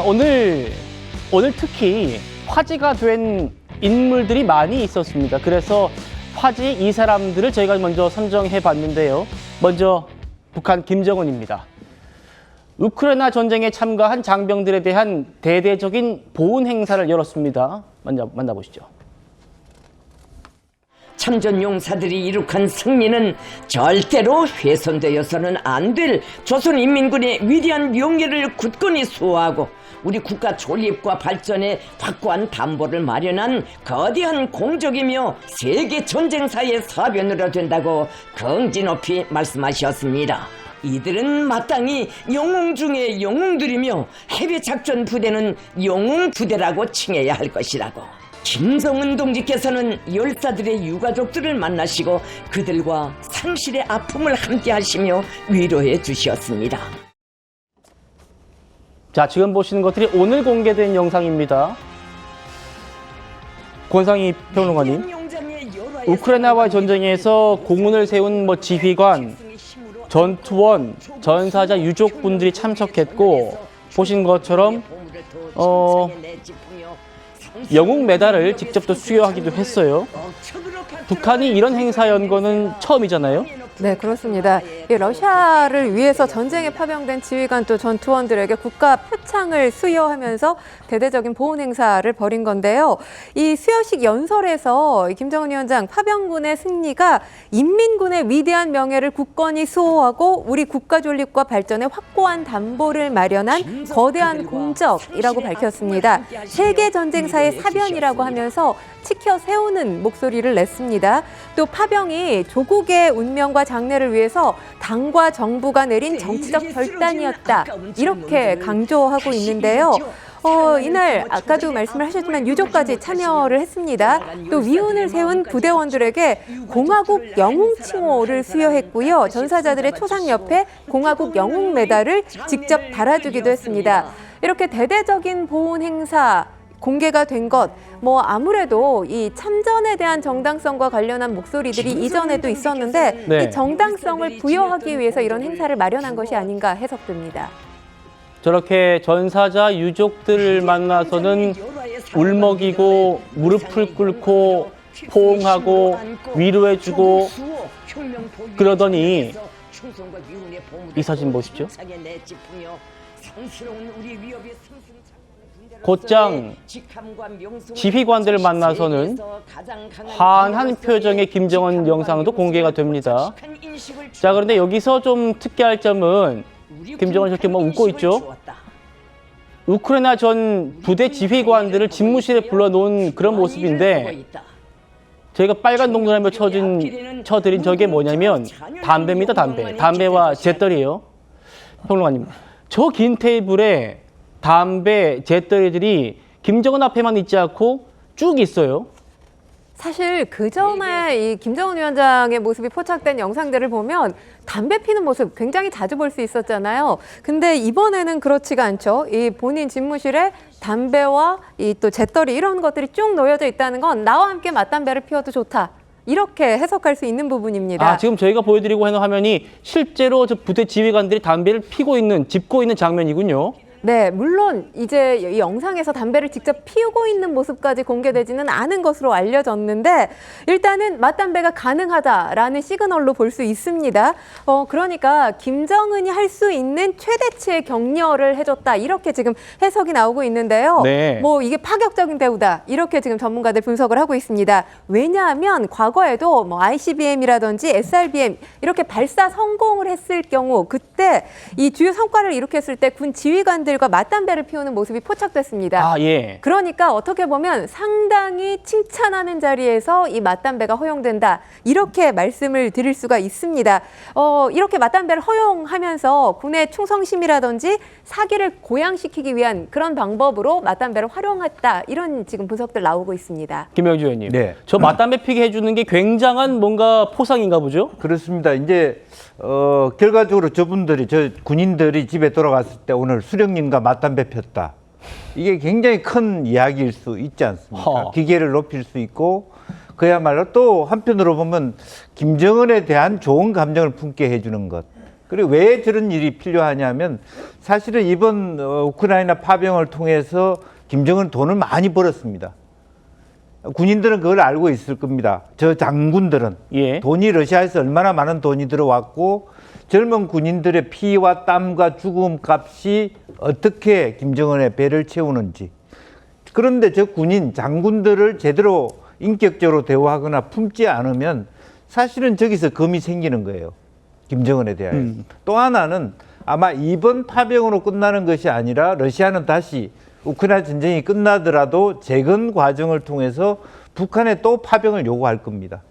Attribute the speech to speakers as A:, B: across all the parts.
A: 오늘 특히 화제가 된 인물들이 많이 있었습니다. 그래서 화제 이 사람들을 저희가 먼저 선정해 봤는데요. 먼저 북한 김정은입니다. 우크라이나 전쟁에 참가한 장병들에 대한 대대적인 보훈 행사를 열었습니다. 먼저 만나보시죠.
B: 참전 용사들이 이룩한 승리는 절대로 훼손되어서는 안 될 조선인민군의 위대한 명예를 굳건히 수호하고 우리 국가 존립과 발전에 확고한 담보를 마련한 거대한 공적이며 세계 전쟁사의 사변으로 된다고 긍지 높이 말씀하셨습니다. 이들은 마땅히 영웅 중의 영웅들이며 해외 작전 부대는 영웅 부대라고 칭해야 할 것이라고. 김정은 동지께서는 열사들의 유가족들을 만나시고 그들과 상실의 아픔을 함께 하시며 위로해 주셨습니다.
A: 자, 지금 보시는 것들이 오늘 공개된 영상입니다. 권상희 평론가님, 우크라이나와의 전쟁에서 공훈을 세운 지휘관, 전투원, 전사자 유족분들이 참석했고 보신 것처럼 영웅 메달을 직접 또 수여하기도 했어요. 북한이 이런 행사 연 거는 처음이잖아요.
C: 네, 그렇습니다. 이 러시아를 위해서 전쟁에 파병된 지휘관 또 전투원들에게 국가 표창을 수여하면서 대대적인 보훈 행사를 벌인 건데요. 이 수여식 연설에서 김정은 위원장 파병군의 승리가 인민군의 위대한 명예를 굳건히 수호하고 우리 국가 존립과 발전에 확고한 담보를 마련한 거대한 공적이라고 밝혔습니다. 세계 전쟁사의 사변이라고 하면서 치켜 세우는 목소리를 냈습니다. 또 파병이 조국의 운명과 장래를 위해서 당과 정부가 내린 정치적 결단이었다. 이렇게 강조하고 있는데요. 이날 아까도 말씀을 하셨지만 유족까지 참여를 했습니다. 또 위훈을 세운 부대원들에게 공화국 영웅 칭호를 수여했고요. 전사자들의 초상 옆에 공화국 영웅 메달을 직접 달아주기도 했습니다. 이렇게 대대적인 보훈 행사 공개가 된 것, 아무래도 이 참전에 대한 정당성과 관련한 목소리들이 이전에도 있었는데
A: 네.
C: 이 정당성을 부여하기 위해서 이런 행사를 마련한 것이 아닌가 해석됩니다.
A: 저렇게 전사자 유족들을 만나서는 울먹이고 무릎을 꿇고 포옹하고 위로해주고 그러더니 이 사진 보시죠. 곧장 지휘관들을 만나서는 환한 표정의 김정은 영상도 공개가 됩니다. 자, 그런데 여기서 좀 특이할 점은 김정은 저렇게 웃고 있죠. 우크라이나 전 부대 지휘관들을 집무실에 불러놓은 그런 모습인데 저희가 빨간 동그라미로 쳐드린 저게 뭐냐면 담배입니다. 담배와 잿더리예요. 평론가님, 저 긴 테이블에 담배, 잿더리들이 김정은 앞에만 있지 않고 쭉 있어요.
C: 사실 그 전에 이 김정은 위원장의 모습이 포착된 영상들을 보면 담배 피는 모습 굉장히 자주 볼 수 있었잖아요. 근데 이번에는 그렇지가 않죠. 이 본인 집무실에 담배와 이 또 잿더리 이런 것들이 쭉 놓여져 있다는 건 나와 함께 맞담배를 피워도 좋다. 이렇게 해석할 수 있는 부분입니다.
A: 지금 저희가 보여드리고 있는 화면이 실제로 저 부대 지휘관들이 담배를 짚고 있는 장면이군요.
C: 네, 물론 이제 이 영상에서 담배를 직접 피우고 있는 모습까지 공개되지는 않은 것으로 알려졌는데 일단은 맞담배가 가능하다라는 시그널로 볼 수 있습니다. 그러니까 김정은이 할 수 있는 최대치의 격려를 해줬다. 이렇게 지금 해석이 나오고 있는데요.
A: 네.
C: 이게 파격적인 대우다. 이렇게 지금 전문가들 분석을 하고 있습니다. 왜냐하면 과거에도 ICBM이라든지 SRBM 이렇게 발사 성공을 했을 경우 그때 이 주요 성과를 이룩했을 때 군 지휘관들과 맞담배를 피우는 모습이 포착됐습니다.
A: 예.
C: 그러니까 어떻게 보면 상당히 칭찬하는 자리에서 이 맞담배가 허용된다. 이렇게 말씀을 드릴 수가 있습니다. 이렇게 맞담배를 허용하면서 군의 충성심이라든지 사기를 고양시키기 위한 그런 방법으로 맞담배를 활용했다. 이런 지금 분석들 나오고 있습니다.
A: 김영주 의원님.
D: 네.
A: 저 맞담배 피게 해주는 게 굉장한 뭔가 포상인가 보죠?
D: 그렇습니다. 이제 결과적으로 저 군인들이 집에 돌아갔을 때 오늘 수령님과 맞담배 폈다. 이게 굉장히 큰 이야기일 수 있지 않습니까? 기계를 높일 수 있고 그야말로 또 한편으로 보면 김정은에 대한 좋은 감정을 품게 해주는 것. 그리고 왜 저런 일이 필요하냐면 사실은 이번 우크라이나 파병을 통해서 김정은 돈을 많이 벌었습니다. 군인들은 그걸 알고 있을 겁니다. 저 장군들은
A: 예.
D: 돈이 러시아에서 얼마나 많은 돈이 들어왔고 젊은 군인들의 피와 땀과 죽음 값이 어떻게 김정은의 배를 채우는지. 그런데 저 군인 장군들을 제대로 인격적으로 대우하거나 품지 않으면 사실은 저기서 금이 생기는 거예요. 김정은에 대하여. 또 하나는 아마 이번 파병으로 끝나는 것이 아니라 러시아는 다시 우크라이나 전쟁이 끝나더라도 재건 과정을 통해서 북한에 또 파병을 요구할 겁니다.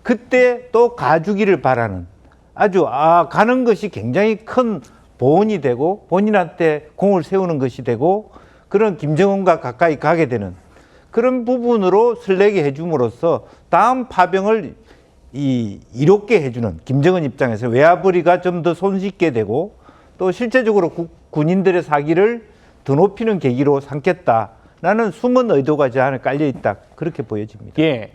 D: 그때 또 가주기를 바라는 아주 가는 것이 굉장히 큰 보온이 되고 본인한테 공을 세우는 것이 되고 그런 김정은과 가까이 가게 되는 그런 부분으로 설레게 해줌으로써 다음 파병을 이롭게 해주는 김정은 입장에서 외화벌이가 좀 더 손쉽게 되고 또 실제적으로 군인들의 사기를 더 높이는 계기로 삼겠다라는 숨은 의도가 저 안에 깔려 있다 그렇게 보여집니다.
A: 예.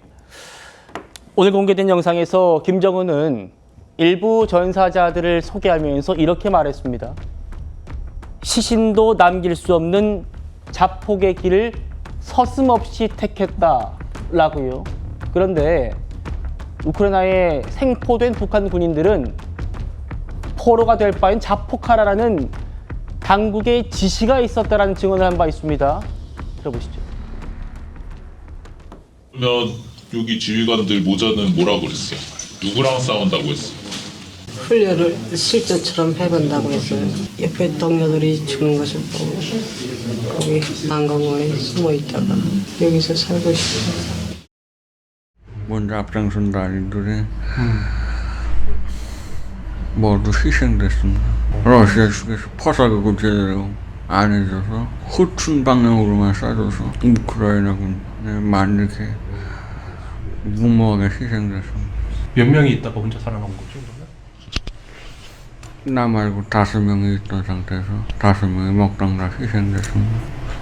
A: 오늘 공개된 영상에서 김정은은 일부 전사자들을 소개하면서 이렇게 말했습니다. 시신도 남길 수 없는 자폭의 길을 서슴없이 택했다라고요. 그런데 우크라이나에 생포된 북한 군인들은 포로가 될 바엔 자폭하라라는 당국의 지시가 있었다라는 증언을 한 바 있습니다. 들어보시죠.
E: 그러면 여기 지휘관들 모자는 뭐라고 그랬어요? 누구랑 싸운다고 했어요?
F: 훈련을 실전처럼 해본다고 했어요. 옆에 동료들이 죽는 것을 보고 거기 난공원에 숨어 있다가 여기서 살고 싶어요.
G: 먼저 앞장선 나리들이 모두 희생됐습니다. 러시아 측에서 포사격을 제대로 안 해줘서 후춘 방향으로만 쏴줘서 우크라이나군에 많이 이렇게 무모하게 희생됐습니다.
H: 몇 명이 있다가 혼자 살아남은 거죠? 그러면?
G: 나 말고 5명이 있던 상태에서 5명이 먹당 다 희생됐습니다.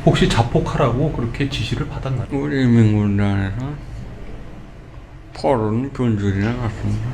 H: 혹시 자폭하라고 그렇게 지시를 받았나요?
G: 우리 민군단에서 포로는 균줄이 나갔습니다.